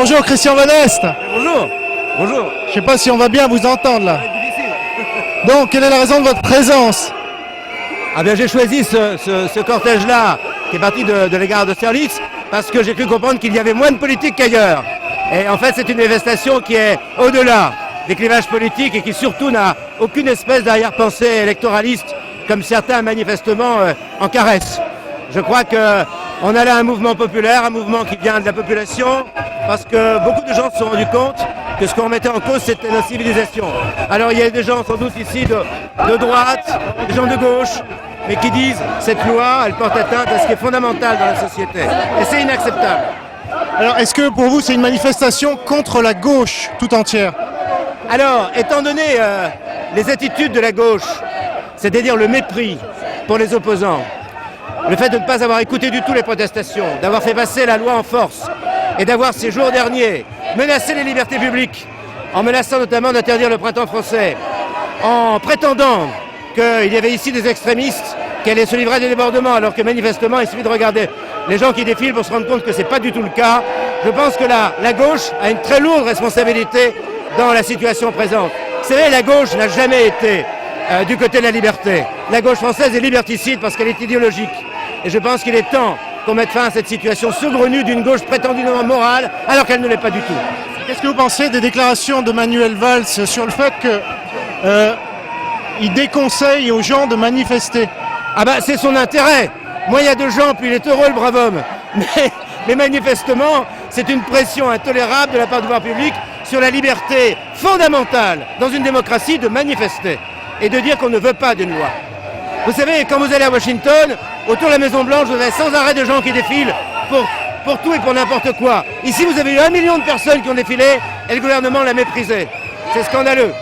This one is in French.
Bonjour Christian Van Est. Bonjour. Bonjour. Je sais pas si on va bien vous entendre là. Donc, quelle est la raison de votre présence? Ah bien, j'ai choisi ce cortège-là, qui est parti de la gare d'Austerlitz, parce que j'ai cru comprendre qu'il y avait moins de politique qu'ailleurs. Et en fait, c'est une manifestation qui est au-delà des clivages politiques et qui surtout n'a aucune espèce d'arrière-pensée électoraliste, comme certains manifestement en caressent. Je crois qu'on a là un mouvement populaire, un mouvement qui vient de la population, parce que beaucoup de gens se sont rendus compte que ce qu'on mettait en cause, c'était notre civilisation. Alors il y a des gens sans doute ici de droite, des gens de gauche, mais qui disent cette loi, elle porte atteinte à ce qui est fondamental dans la société. Et c'est inacceptable. Alors, est-ce que pour vous, c'est une manifestation contre la gauche tout entière? Alors, étant donné les attitudes de la gauche, c'est-à-dire le mépris pour les opposants, le fait de ne pas avoir écouté du tout les protestations, d'avoir fait passer la loi en force et d'avoir ces jours derniers menacé les libertés publiques, en menaçant notamment d'interdire le printemps français, en prétendant qu'il y avait ici des extrémistes qui allaient se livrer à des débordements, alors que manifestement il suffit de regarder les gens qui défilent pour se rendre compte que ce n'est pas du tout le cas. Je pense que la gauche a une très lourde responsabilité dans la situation présente. Vous savez, la gauche n'a jamais été du côté de la liberté. La gauche française est liberticide parce qu'elle est idéologique. Et je pense qu'il est temps qu'on mette fin à cette situation saugrenue d'une gauche prétendument morale, alors qu'elle ne l'est pas du tout. Qu'est-ce que vous pensez des déclarations de Manuel Valls sur le fait qu'il déconseille aux gens de manifester? Ah bah c'est son intérêt. Moins il y a de gens, plus il est heureux, le brave homme. Mais manifestement, c'est une pression intolérable de la part du pouvoir public sur la liberté fondamentale dans une démocratie de manifester et de dire qu'on ne veut pas d'une loi. Vous savez, quand vous allez à Washington, autour de la Maison-Blanche, vous avez sans arrêt de gens qui défilent pour tout et pour n'importe quoi. Ici, vous avez eu 1 million de personnes qui ont défilé et le gouvernement l'a méprisé. C'est scandaleux.